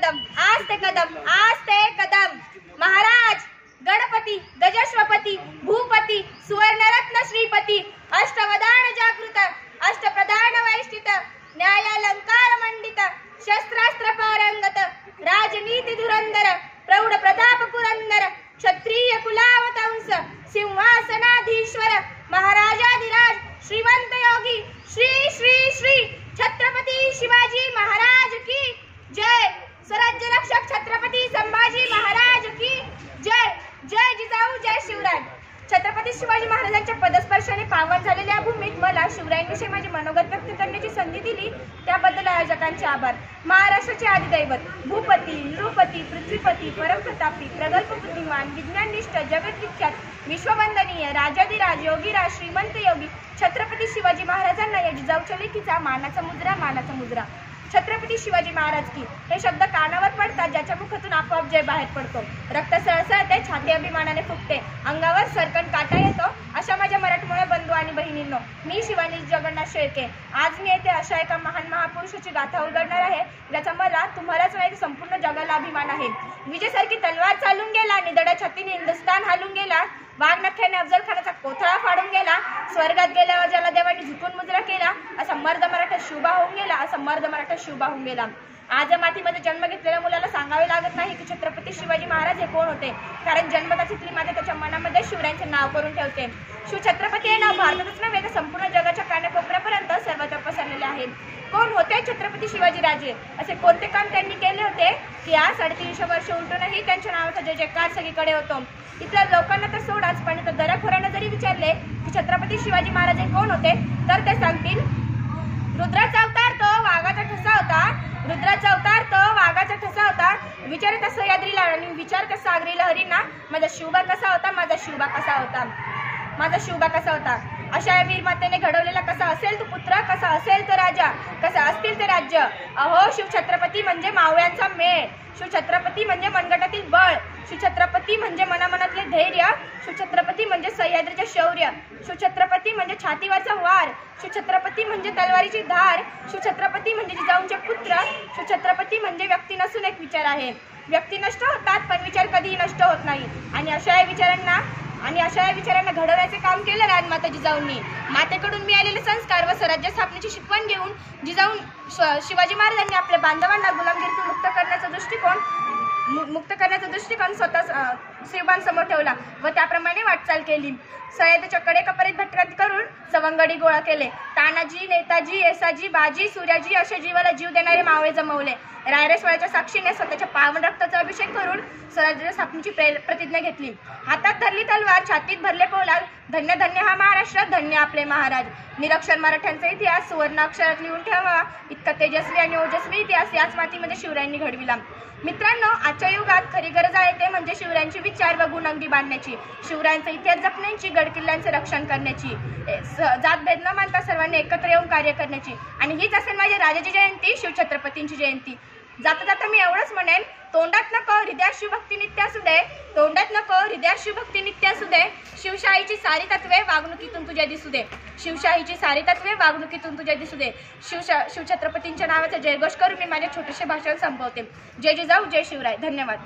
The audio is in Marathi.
आस्ते कदम महाराज गणपती गजश्वपती भूपती सुवर्णरत्न श्रीपती अष्टवदान जागृत अष्टप्रधान वैष्ठित न्यायालंकार मंडित शस्त्रास्त्र पारंगत राजनीती धुरंधर प्रौढ प्रताप पुरंदर क्षत्रिय कुलावतंस सिंहासनाधीश्वर महाराजाधिराज श्रीमंत योगी श्री श्री श्री छत्रपती शिवाजी महाराज की जय। स्वराज्य रक्षक छत्रपती संभाजी महाराज की जय। जय जिजाऊ जय शिवराय। छत्रपती शिवाजी महाराजांच्या पदस्पर्शाने पावन झालेल्या भूमीत मला शिवरायांविषयी माझे मनोगत व्यक्त करण्याची संधी दिली त्याबद्दल आयोजकांचे आभार। महाराष्ट्राचे आदिदैवत भूपती नृपती पृथ्वीपती परमप्रतापी प्रगल्भ बुद्धिमान विज्ञाननिष्ठ जगद्विख्यात विश्ववंदनीय राजाधिराज योगीराज श्रीमंत योगी छत्रपती शिवाजी महाराजांना या जिजाऊच्या लेखीचा मानाचा मुजरा। छत्रपती शिवाजी महाराज की हे शब्द कानावर पडतात ज्याच्या मुखातून आपोआप जय बाहेर पडतो। रक्त सळसळते, छाती अभिमानाने फुगते, अंगावर सरकन काटा येतो। अशा माझ्या मराठमोळ्या बंधू आणि बहिणींनो, मी शिवानी जगन्नाथ शेळके आज मी येथे अशा एका महान महापुरुषाची गाथा उलगडणार आहे ज्याचा मला तुम्हालाच नाही संपूर्ण जगाला अभिमान आहे। विजयसारखी तलवार चालून गेला, निधड्या छातीने हिंदुस्थान हालून गेला, वाघनख्याने अफजल खानाचा कोथळा फाडून गेला, स्वर्गात गेल्यावर ज्याला देवाने झुकून मुजरा केला असा मर्द मराठा शिवबा होऊन गेला। आज मातीमध्ये जन्म घेतलेल्या मुलाला सांगावे लागत नाही की छत्रपती शिवाजी महाराज हे कोण होते, कारण जन्मताच इथली माता त्याच्या मनामध्ये शिवरायांचे नाव करून ठेवते। शिवछत्रपती हे नाव भारतातच नव्हे तर संपूर्ण जगाच्या कानाकोपऱ्यापर्यंत सर्वत्र पसरलेले आहे। कोण होते छत्रपती शिवाजी राजे, असे कोणते काम त्यांनी केले होते की आज 350 वर्ष उलटूनही त्यांच्या नावाचा जय जयकार सगळीकडे होतो। इथल्या लोकांना तर सोडाच, पण इथं दराखोरांना जरी विचारले की छत्रपती शिवाजी महाराज हे कोण होते तर ते सांगतील रुद्राचा अवतार तो वाघाचा ठसा होता विचारत सह्याद्रीला आणि विचारत सागरी लहरींना माझा शिवबा कसा होता। अशा वीर मातेने घडवलेला कसा असेल तो पुत्र, कसा असेल तो राजा, कसं असतील ते राज्य। अहो शिवछत्रपती म्हणजे मावळ्यांचा मेळ, शिवछत्रपती म्हणजे मनगटातील बळ, शिवछत्रपती म्हणजे मनामनातले धैर्य, शिवछत्रपती म्हणजे सह्याद्रीचे शौर्य, शिवछत्रपती म्हणजे छातीवरचा वार, शिवछत्रपती म्हणजे तलवारीची धार, शिवछत्रपती म्हणजे जिजाऊंचे पुत्र, शिवछत्रपती म्हणजे व्यक्ती नसून एक विचार आहे। व्यक्ती नष्ट होतात पण विचार कधीही नष्ट होत नाही आणि अशा या विचारांना घडवण्याचे काम केलं राजमाता जिजाऊंनी। मातेकडून मिळालेले संस्कार व स्वराज्य स्थापनेची शिकवण घेऊन जिजाऊ शिवाजी महाराजांनी आपल्या बांधवांना गुलामगिरीतून मुक्त करण्याचा दृष्टिकोन स्वतः शिवबांसमोर ठेवला व त्याप्रमाणे वाटचाल केली। सह्याद्रीच्या कडेकपारीत भटकंती करून सवंगडी गोळा केले, तानाजी नेताजी येसाजी बाजी सूर्याजी अशा जीवाला जीव देणारे मावळे जमवले। रायरेश्वराच्या साक्षीने स्वतःच्या पावन रक्ताचा अभिषेक करून स्वराज्य स्थापनेची प्रतिज्ञा घेतली। हातात धरली तलवार, छातीत भरले पोलाद, धन्य धन्य हा महाराष्ट्र, धन्य आपले महाराज। निरक्षर मराठ्यांचा इतिहास सुवर्ण अक्षरात लिहून ठेवावा इतका तेजस्वी आणि ओजस्वी इतिहास याच मातीमध्ये शिवरायांनी घडविला। मित्रांनो, आजच्या युगात खरी गरज आहे ते म्हणजे शिवरायांचे विचार व गुण अंगी बांधण्याची, शिवरायांचा इतिहास जपण्याची, गडकिल्ल्यांचे रक्षण करण्याची, जातभेद न मानता सर्वांनी एकत्र येऊन कार्य करण्याची। आणि हीच असेल माझी राजाची जयंती, शिवछत्रपतींची जयंती। जाता जाता मी एवढंच म्हणेन, तोंडात नको हृदयात शिवभक्ती नित्य असू दे, शिवशाहीची सारी तत्वे वागणुकीतून तुझ्या दिसू दे, शिवछत्रपतींच्या नावाचा जयघोष करून मी माझे छोटेसे भाषण संपवते। जय जिजाऊ जय शिवराय। धन्यवाद।